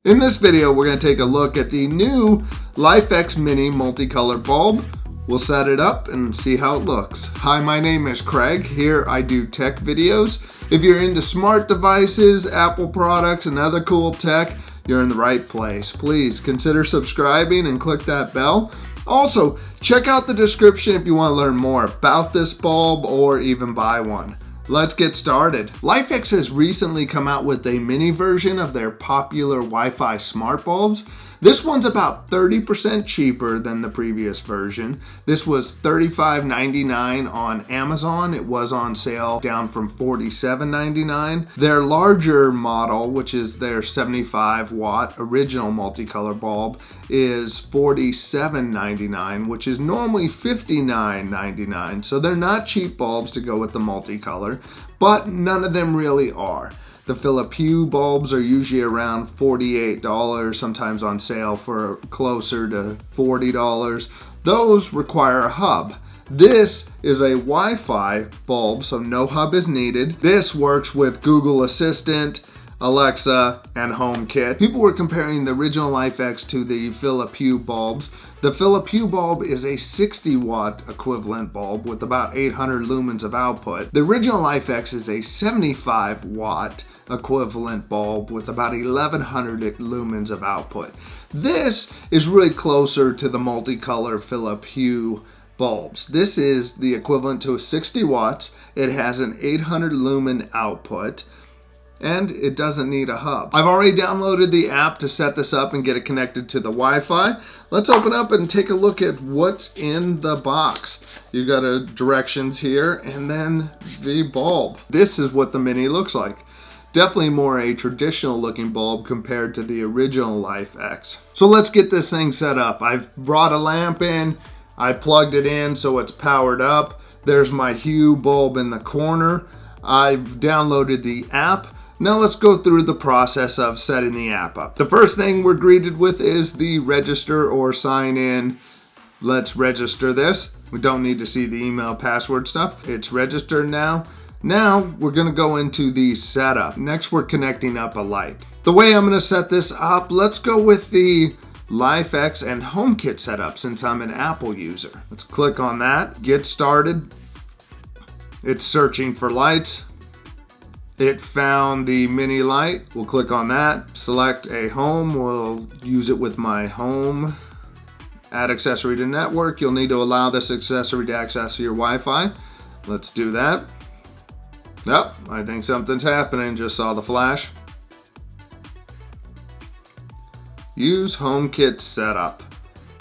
In this video, we're going to take a look at the new LIFX Mini Multicolor Bulb. We'll set it up and see how it looks. Hi, my name is Craig. Here I do tech videos. If you're into smart devices, Apple products, and other cool tech, you're in the right place. Please consider subscribing and click that bell. Also, check out the description if you want to learn more about this bulb or even buy one. Let's get started. LIFX has recently come out with a mini version of their popular Wi-Fi smart bulbs. This one's about 30% cheaper than the previous version. This was $35.99 on Amazon. It was on sale down from $47.99. Their larger model, which is their 75 watt original multicolor bulb, is $47.99, which is normally $59.99. So they're not cheap bulbs to go with the multicolor, but none of them really are. The Philips Hue bulbs are usually around $48, sometimes on sale for closer to $40. Those require a hub. This is a Wi-Fi bulb, so no hub is needed. This works with Google Assistant, Alexa, and HomeKit. People were comparing the original LIFX to the Philips Hue bulbs. The Philips Hue bulb is a 60 watt equivalent bulb with about 800 lumens of output. The original LIFX is a 75 watt equivalent bulb with about 1100 lumens of output. This is really closer to the multicolor Philips Hue bulbs. This is the equivalent to a 60 watts. It has an 800 lumen output, and it doesn't need a hub. I've already downloaded the app to set this up and get it connected to the Wi-Fi. Let's open up and take a look at what's in the box. You've got directions here and then the bulb. This is what the Mini looks like. Definitely more a traditional looking bulb compared to the original LIFX. So let's get this thing set up. I've brought a lamp in, I plugged it in so it's powered up. There's my Hue bulb in the corner. I've downloaded the app. Now let's go through the process of setting the app up. The first thing we're greeted with is the register or sign in. Let's register this. We don't need to see the email password stuff. It's registered now. Now we're going to go into the setup. Next we're connecting up a light. The way I'm going to set this up, let's go with the LIFX and HomeKit setup since I'm an Apple user. Let's click on that, get started. It's searching for lights. It found the mini light. We'll click on that, select a home. We'll use it with my home. Add accessory to network. You'll need to allow this accessory to access your Wi-Fi. Let's do that. Yep, I think something's happening. Just saw the flash. Use HomeKit setup.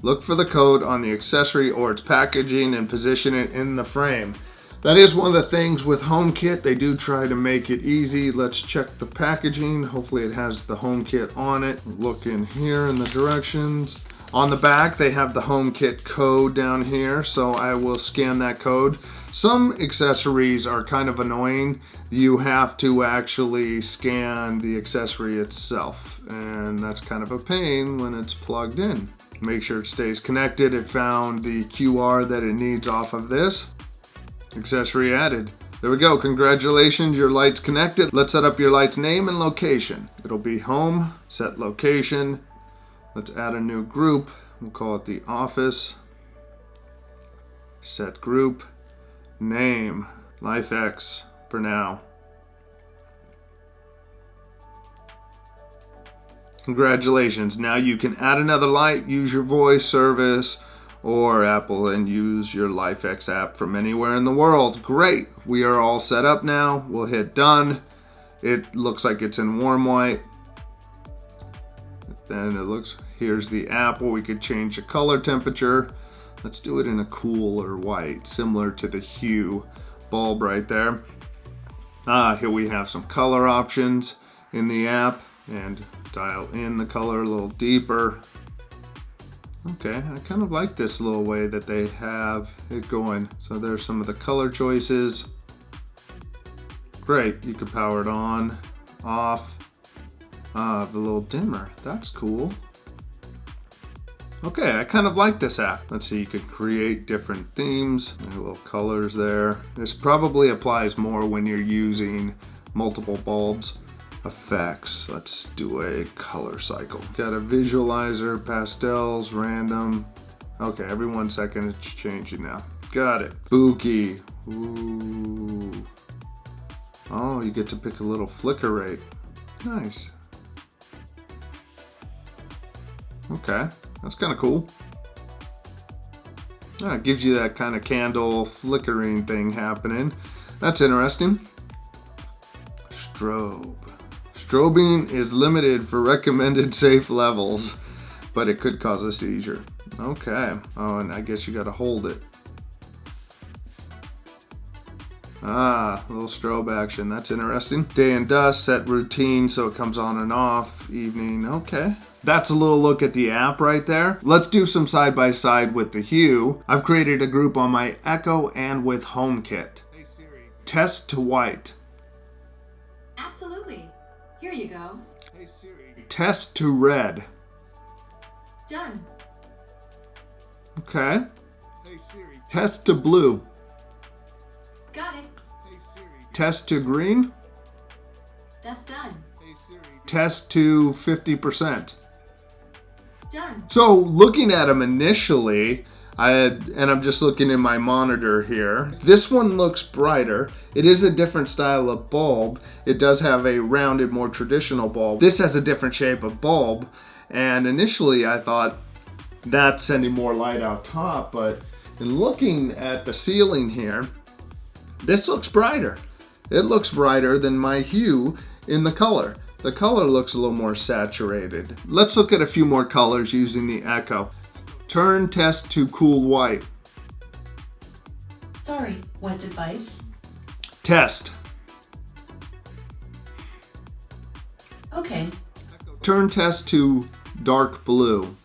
Look for the code on the accessory or its packaging and position it in the frame. That is one of the things with HomeKit. They do try to make it easy. Let's check the packaging. Hopefully it has the HomeKit on it. Look in here in the directions. On the back, they have the HomeKit code down here, so I will scan that code. Some accessories are kind of annoying. You have to actually scan the accessory itself, and that's kind of a pain when it's plugged in. Make sure it stays connected. It found the QR that it needs off of this. Accessory added. There we go. Congratulations, your light's connected. Let's set up your light's name and location. It'll be home, set location. Let's add a new group. We'll call it the office. Set group. Name. LIFX for now. Congratulations. Now you can add another light, use your voice service, or Apple and use your LIFX app from anywhere in the world. Great. We are all set up now. We'll hit done. It looks like it's in warm white. Then it looks, here's the app where we could change the color temperature. Let's do it in a cooler white, similar to the Hue bulb right there. Here we have some color options in the app and dial in the color a little deeper. Okay, I kind of like this little way that they have it going. So there's some of the color choices. Great, you can power it on, off. The little dimmer, that's cool. Okay, I kind of like this app. Let's see, you can create different themes, little colors there. This probably applies more when you're using multiple bulbs. effects. Let's do a color cycle. Got a visualizer, pastels, random. Okay, every 1 second it's changing now. Got it. Spooky. Ooh. Oh, you get to pick a little flicker rate. Nice. Okay, that's kind of cool. It gives you that kind of candle flickering thing happening. That's interesting. Strobe. Strobing is limited for recommended safe levels, but it could cause a seizure. Okay. Oh, and I guess you got to hold it. Ah, a little strobe action. That's interesting. Day and dusk, set routine so it comes on and off. Evening, okay. That's a little look at the app right there. Let's do some side by side with the hue. I've created a group on my Echo and with HomeKit. Hey Siri. Test to white. Absolutely. Here you go. Hey Siri. Test to red. Done. Okay. Hey Siri. Test to blue. Got it. Hey Siri. Test to green. That's done. Hey Siri. Test to 50%. Done. So looking at them initially, I'm just looking in my monitor here. This one looks brighter. It is a different style of bulb. It does have a rounded, more traditional bulb. This has a different shape of bulb. And initially I thought that's sending more light out top, but in looking at the ceiling here, this looks brighter. It looks brighter than my hue in the color. The color looks a little more saturated. Let's look at a few more colors using the Echo. Turn test to cool white. Sorry, what device? Test. Okay. Turn test to dark blue.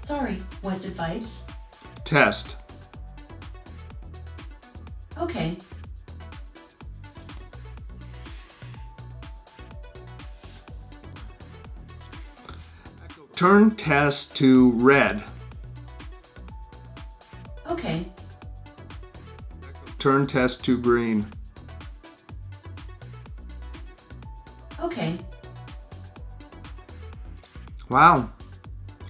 Sorry, what device? Test. Okay. Turn test to red. Okay. Turn test to green. Okay. Wow.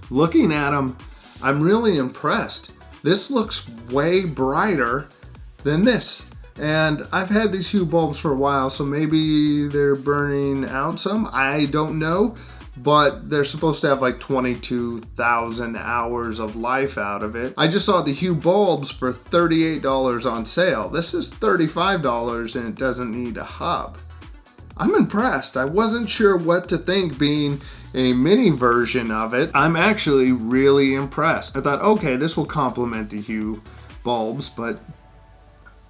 Looking at them, I'm really impressed. This looks way brighter than this. And I've had these hue bulbs for a while, so maybe they're burning out some. I don't know. But they're supposed to have like 22,000 hours of life out of it. I just saw the hue bulbs for $38 on sale. This is $35 and it doesn't need a hub. I'm impressed. I wasn't sure what to think being a mini version of it. I'm actually really impressed. I thought, okay, this will complement the hue bulbs, but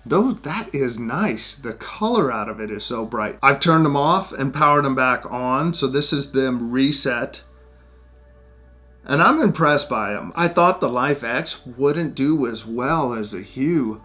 that is nice. The color out of it is so bright. I've turned them off and powered them back on. So this is them reset. And I'm impressed by them. I thought the LIFX wouldn't do as well as the hue.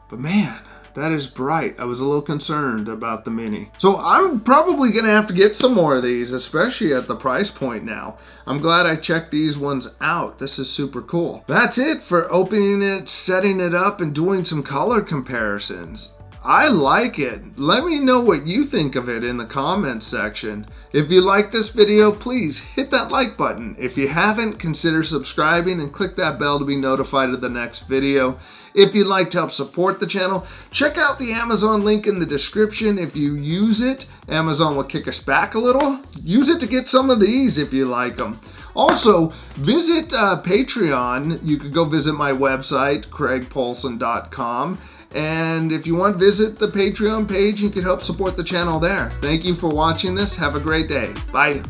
But man, that is bright. I was a little concerned about the Mini. So I'm probably gonna have to get some more of these, especially at the price point now. I'm glad I checked these ones out. This is super cool. That's it for opening it, setting it up, and doing some color comparisons. I like it. Let me know what you think of it in the comments section. If you like this video, please hit that like button. If you haven't, consider subscribing and click that bell to be notified of the next video. If you'd like to help support the channel, check out the Amazon link in the description. If you use it, Amazon will kick us back a little. Use it to get some of these if you like them. Also, visit Patreon. You could go visit my website, craigpaulson.com. And if you want to visit the Patreon page, you can help support the channel there. Thank you for watching this. Have a great day. Bye.